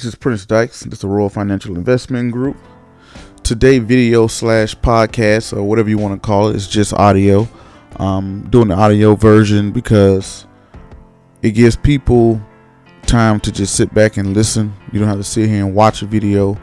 This is Prince Dykes. This is the Royal Financial Investment Group. Today, video / podcast, or whatever you want to call it, is just audio. Doing the audio version because it gives people time to just sit back and listen. You don't have to sit here and watch a video,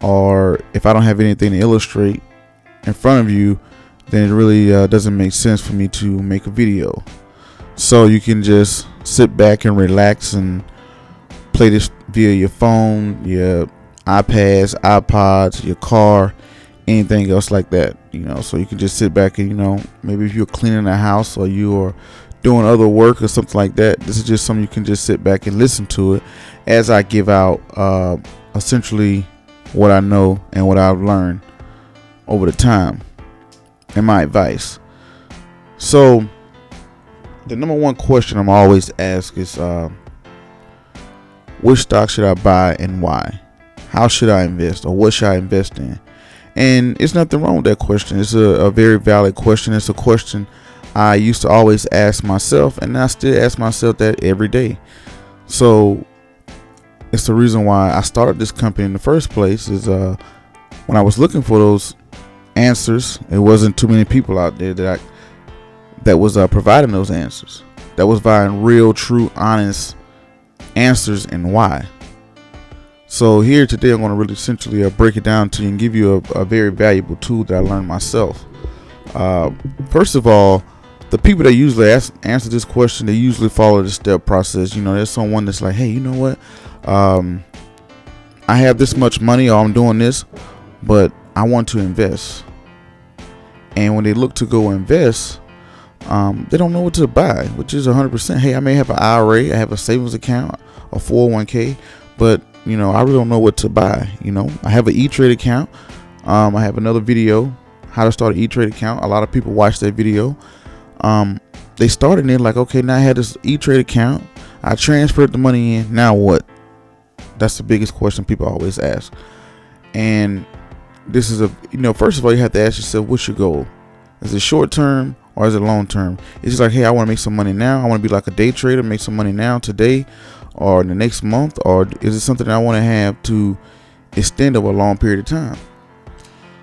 or if I don't have anything to illustrate in front of you, then it really doesn't make sense for me to make a video. So you can just sit back and relax and play this via your phone, your iPads, iPods, your car, anything else like that, so you can just sit back and, maybe if you're cleaning the house or you are doing other work or something like that, this is just something you can just sit back and listen to it as I give out essentially what I know and what I've learned over the time and my advice. So the number one question I'm always asked is, which stock should I buy and why? How should I invest, or what should I invest in? And it's nothing wrong with that question. It's a very valid question. It's a question I used to always ask myself, and I still ask myself that every day. So it's the reason why I started this company in the first place. Is when I was looking for those answers, it wasn't too many people out there that was providing those answers. That was providing real, true, honest answers and why. So here today, I'm going to really essentially break it down to you and give you a very valuable tool that I learned myself. First of all, the people that usually answer this question, they usually follow the step process. There's someone that's like, hey, you know what? I have this much money, or I'm doing this, but I want to invest. And when they look to go invest, they don't know what to buy, which is 100%. Hey, I may have an IRA, I have a savings account, a 401k, but I really don't know what to buy. I have an E-Trade account. I have another video, how to start an E-Trade account. A lot of people watch that video. They started it like, okay, now I had this E-Trade account. I transferred the money in. Now what? That's the biggest question people always ask. And this is first of all, you have to ask yourself, what's your goal? Is it short term or is it long term? It's just like, hey, I want to make some money now. I want to be like a day trader, make some money now, today, or in the next month, or is it something that I want to have to extend over a long period of time?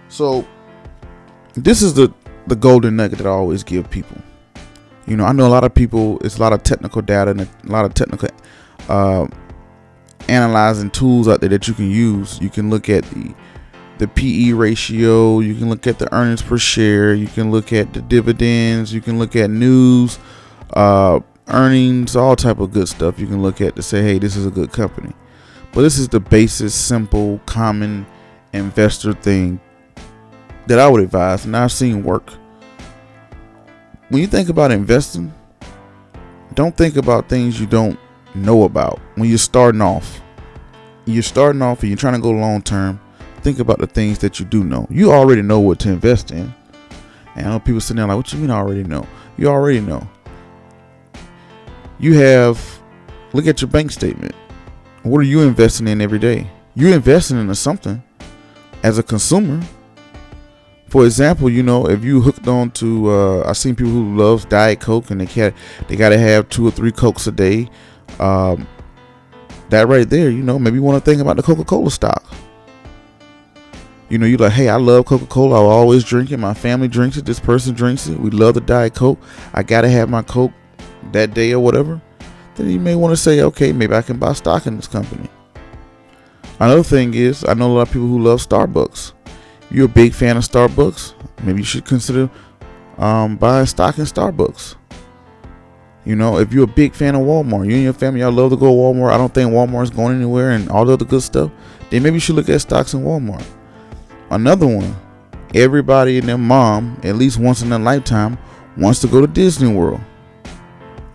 So this is the golden nugget that I always give people. I know a lot of people, it's a lot of technical data and a lot of technical analyzing tools out there that you can use. You can look at the PE ratio, you can look at the earnings per share, you can look at the dividends, you can look at news, earnings, all type of good stuff you can look at to say, hey, this is a good company. But this is the basic, simple, common investor thing that I would advise, and I've seen work. When you think about investing, don't think about things you don't know about. When you're starting off and you're trying to go long term, think about the things that you do know. You already know what to invest in. And I know people sitting there like, what you mean I already know? You already know. Look at your bank statement. What are you investing in every day? You're investing into something as a consumer. For example, if you hooked on to, I've seen people who love Diet Coke and they got to have 2 or 3 Cokes a day. That right there, maybe you want to think about the Coca-Cola stock. You're like, hey, I love Coca-Cola. I always drink it. My family drinks it. This person drinks it. We love the Diet Coke. I got to have my Coke that day or whatever. Then you may want to say, okay, maybe I can buy stock in this company. Another thing is, I know a lot of people who love Starbucks. You're a big fan of Starbucks, maybe you should consider buying stock in Starbucks. If you're a big fan of Walmart, you and your family, y'all love to go to Walmart. I don't think Walmart is going anywhere and all the other good stuff. Then maybe you should look at stocks in Walmart. Another one, everybody and their mom, at least once in their lifetime, wants to go to Disney World.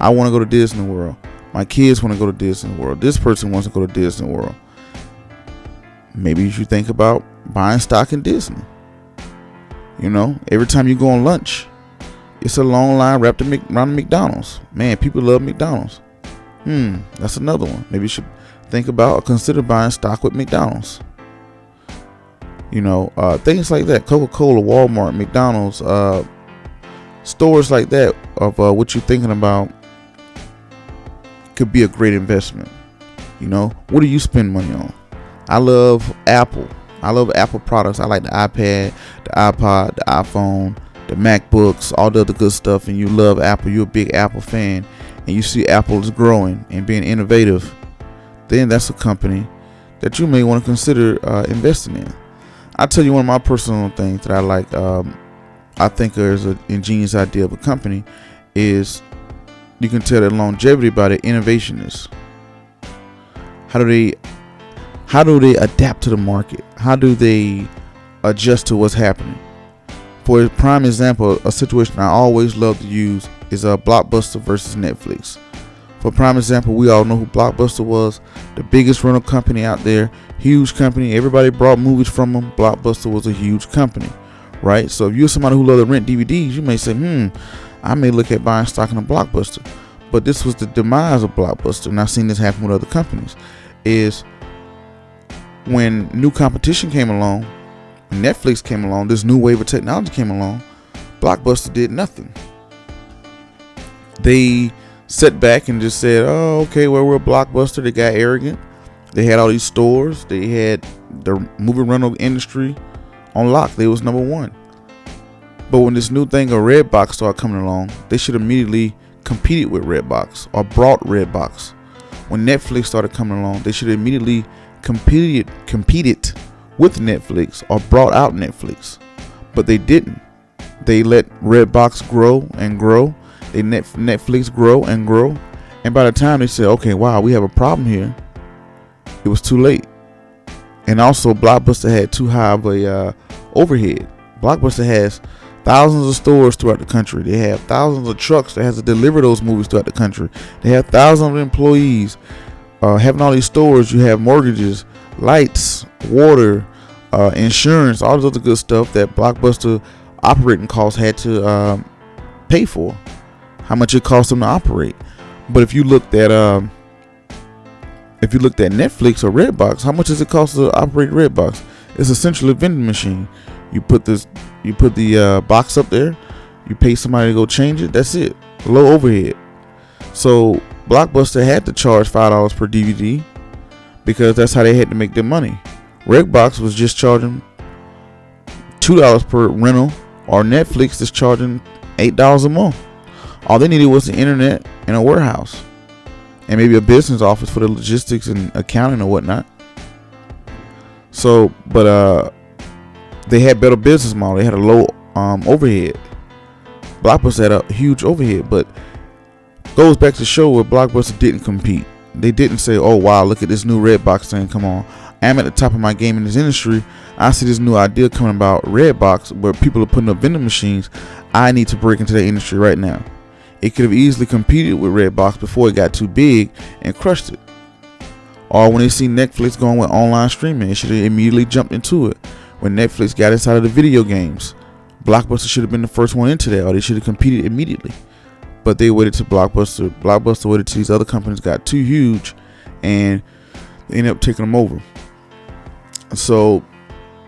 I want to go to Disney World. My kids want to go to Disney World. This person wants to go to Disney World. Maybe you should think about buying stock in Disney. Every time you go on lunch, it's a long line wrapped around McDonald's. Man, people love McDonald's. That's another one. Maybe you should think about or consider buying stock with McDonald's. Things like that. Coca-Cola, Walmart, McDonald's, stores like that of what you're thinking about could be a great investment. What do you spend money on? I love Apple. I love Apple products. I like the iPad, the iPod, the iPhone, the MacBooks, all the other good stuff. And you love Apple. You're a big Apple fan, and you see Apple is growing and being innovative. Then that's a company that you may want to consider investing in. I'll tell you one of my personal things that I like. I think is an ingenious idea of a company is you can tell their longevity by their innovationists. How do they adapt to the market? How do they adjust to what's happening? For a prime example, a situation I always love to use is a Blockbuster versus Netflix. For prime example, we all know who Blockbuster was, the biggest rental company out there, huge company. Everybody brought movies from them. Blockbuster was a huge company, right? So if you're somebody who loves to rent DVDs, you may say, I may look at buying stock in a Blockbuster. But this was the demise of Blockbuster, and I've seen this happen with other companies, is when new competition came along, Netflix came along, this new wave of technology came along, Blockbuster did nothing. They sat back and just said, oh, okay, well, we're a Blockbuster. They got arrogant. They had all these stores. They had the movie rental industry on lock. They was number one. But when this new thing of Redbox started coming along, they should immediately competed with Redbox or brought Redbox. When Netflix started coming along, they should immediately competed with Netflix or brought out Netflix. But they didn't. They let Redbox grow and grow. They let Netflix grow and grow. And by the time they said, okay, wow, we have a problem here, it was too late. And also, Blockbuster had too high of a overhead. Blockbuster has thousands of stores throughout the country. They have thousands of trucks that has to deliver those movies throughout the country. They have thousands of employees. Having all these stores, you have mortgages, lights, water, insurance, all this other good stuff that Blockbuster operating costs had to pay for. How much it cost them to operate. But if you looked at Netflix or Redbox, how much does it cost to operate Redbox? It's essentially a vending machine. You put the box up there, you pay somebody to go change it. That's it. Low overhead. So Blockbuster had to charge $5 per DVD because that's how they had to make their money. Redbox was just charging $2 per rental, or Netflix is charging $8 a month. All they needed was the internet and a warehouse, and maybe a business office for the logistics and accounting or whatnot. So, but they had better business model. They had a low overhead. Blockbuster had a huge overhead, but goes back to show where Blockbuster didn't compete. They didn't say, oh wow, look at this new Redbox thing, come on, I'm at the top of my game in this industry. I see this new idea coming about Redbox where people are putting up vending machines. I need to break into the industry right now. It could have easily competed with Redbox before it got too big and crushed it. Or when they see Netflix going with online streaming, it should have immediately jumped into it. When Netflix got inside of the video games, Blockbuster should have been the first one into that, or they should have competed immediately. But they waited to Blockbuster. Blockbuster waited till these other companies got too huge, and they ended up taking them over. So,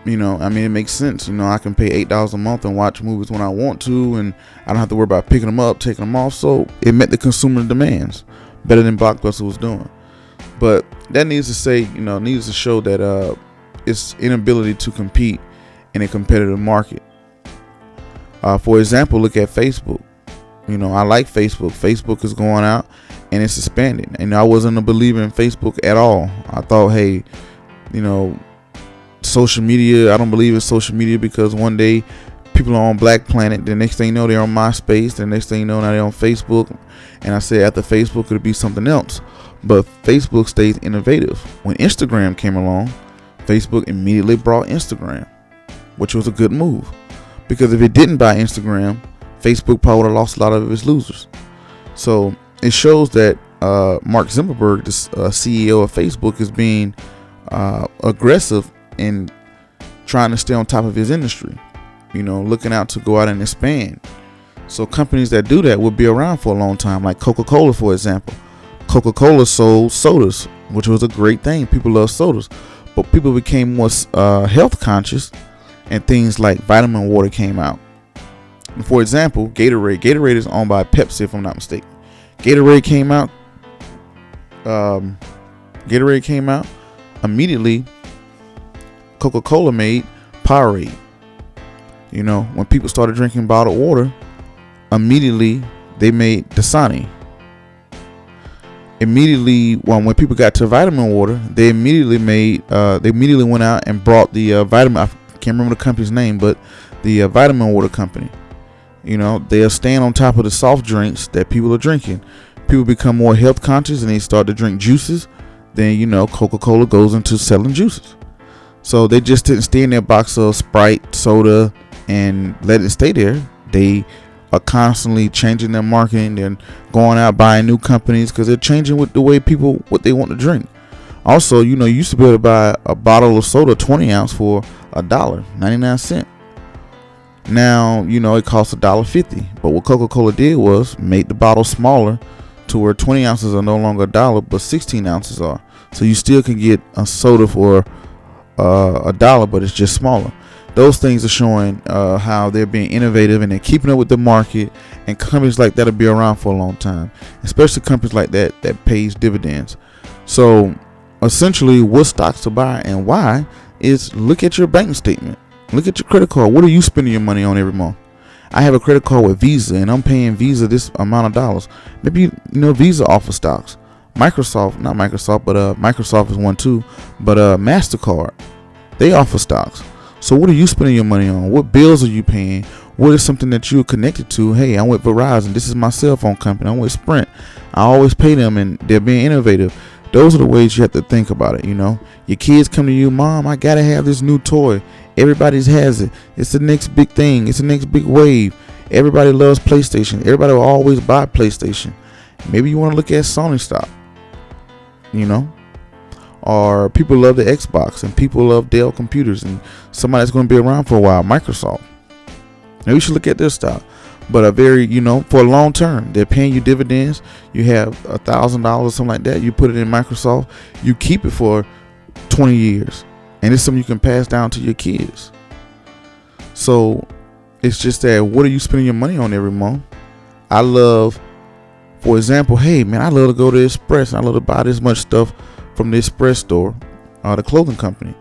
it makes sense. I can pay $8 a month and watch movies when I want to, and I don't have to worry about picking them up, taking them off. So it met the consumer demands better than Blockbuster was doing. But that needs to show that its inability to compete in a competitive market. For example, look at Facebook. I like Facebook. Facebook is going out and it's expanding. And I wasn't a believer in Facebook at all. I thought, hey, social media, I don't believe in social media because one day people are on Black Planet, the next thing you know they're on MySpace, the next thing you know now they're on Facebook, and I said after Facebook it'll be something else. But Facebook stays innovative. When Instagram came along, Facebook immediately brought Instagram, which was a good move, because if it didn't buy Instagram, Facebook probably would have lost a lot of its losers. So it shows that Mark Zuckerberg, the CEO of Facebook, is being aggressive in trying to stay on top of his industry, looking out to go out and expand. So companies that do that will be around for a long time, like Coca-Cola, for example. Coca-Cola sold sodas, which was a great thing. People love sodas, but people became more health conscious, and things like vitamin water came out. For example, Gatorade is owned by Pepsi, if I'm not mistaken. Gatorade came out. Gatorade came out, immediately Coca-Cola made Powerade. You know, when people started drinking bottled water, immediately they made Dasani. Immediately, when people got to vitamin water, they immediately went out and brought the vitamin. I can't remember the company's name, but the vitamin water company. You know, they'll stand on top of the soft drinks that people are drinking. People become more health conscious and they start to drink juices. Then, you know, Coca-Cola goes into selling juices. So they just didn't stay in their box of Sprite, soda, and let it stay there. They are constantly changing their marketing and going out buying new companies because they're changing with the way people, what they want to drink. Also, you know, you used to be able to buy a bottle of soda 20 ounce for $1.99. Now, you know, it costs $1.50. But what Coca-Cola did was made the bottle smaller to where 20 ounces are no longer $1, but 16 ounces are. So you still can get a soda for $1, but it's just smaller. Those things are showing how they're being innovative and they're keeping up with the market. And companies like that will be around for a long time, especially companies like that pays dividends. So essentially, what stocks to buy and why is look at your bank statement. Look at your credit card. What are you spending your money on every month? I have a credit card with Visa and I'm paying Visa this amount of dollars. Maybe, you know, Visa offers stocks. Microsoft is one too, but MasterCard, they offer stocks. So what are you spending your money on? What bills are you paying? What is something that you're connected to? Hey, I'm with Verizon. This is my cell phone company. I'm with Sprint. I always pay them and they're being innovative. Those are the ways you have to think about it. You know, your kids come to you, Mom, I got to have this new toy. Everybody's has it. It's the next big thing. It's the next big wave. Everybody loves PlayStation. Everybody will always buy PlayStation. Maybe you want to look at Sony stock, you know, or people love the Xbox and people love Dell computers and somebody that's going to be around for a while, Microsoft. Maybe you should look at this stock. But for a long term, they're paying you dividends. You have $1,000, something like that. You put it in Microsoft. You keep it for 20 years. And it's something you can pass down to your kids. So it's just that, what are you spending your money on every month? I love, for example, hey man, I love to go to Express. I love to buy this much stuff from the Express store, the clothing company.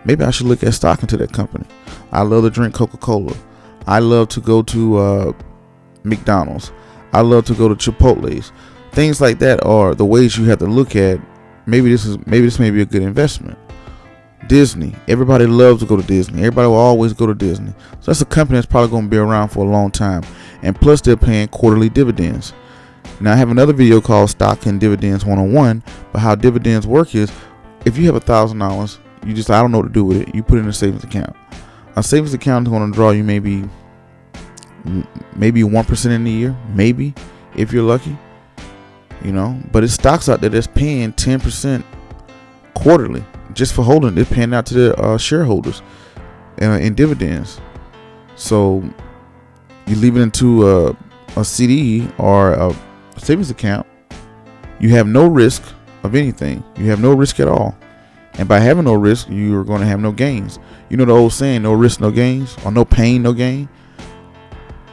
Maybe I should look at stock into that company. I love to drink Coca-Cola. I love to go to McDonald's. I love to go to Chipotle's. Things like that are the ways you have to look at. Maybe this may be a good investment. Disney. Everybody loves to go to Disney. Everybody will always go to Disney. So that's a company that's probably going to be around for a long time. And plus they're paying quarterly dividends. Now I have another video called Stock and Dividends 101. But how dividends work is, if you have $1,000, you just, I don't know what to do with it. You put it in a savings account. A savings account is going to draw you maybe 1% in a year. Maybe, if you're lucky. You know, but it's stocks out there that's paying 10% quarterly. Just for holding, they're paying out to their shareholders in dividends. So you leave it into a CD or a savings account. You have no risk of anything. You have no risk at all. And by having no risk, you are going to have no gains. You know the old saying, no risk, no gains, or no pain, no gain.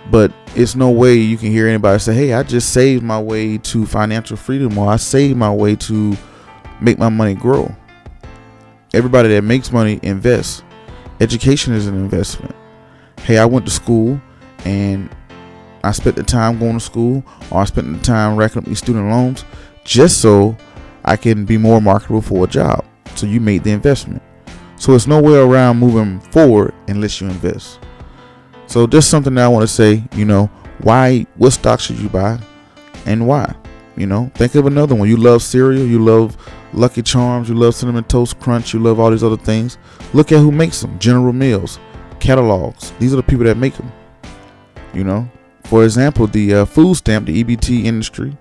But it's no way you can hear anybody say, hey, I just saved my way to financial freedom, or I saved my way to make my money grow. Everybody that makes money invests. Education is an investment. Hey, I went to school and I spent the time going to school, or I spent the time racking up these student loans just so I can be more marketable for a job. So you made the investment. So there's no way around moving forward unless you invest. So just something that I want to say, you know, what stock should you buy and why? You know, think of another one. You love cereal, you love Lucky Charms, you love Cinnamon Toast Crunch, you love all these other things. Look at who makes them. General Mills, Kellogg's. These are the people that make them. You know, for example, the food stamp, the EBT industry,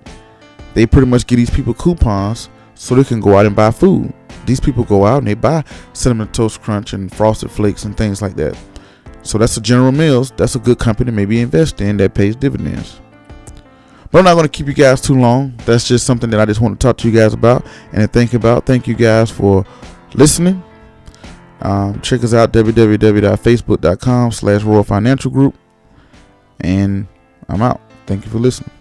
they pretty much give these people coupons so they can go out and buy food. These people go out and they buy Cinnamon Toast Crunch and Frosted Flakes and things like that. So that's a General Mills. That's a good company to maybe invest in that pays dividends. But I'm not going to keep you guys too long. That's just something that I just want to talk to you guys about and to think about. Thank you guys for listening. Check us out, www.facebook.com/Royal Financial Group. And I'm out. Thank you for listening.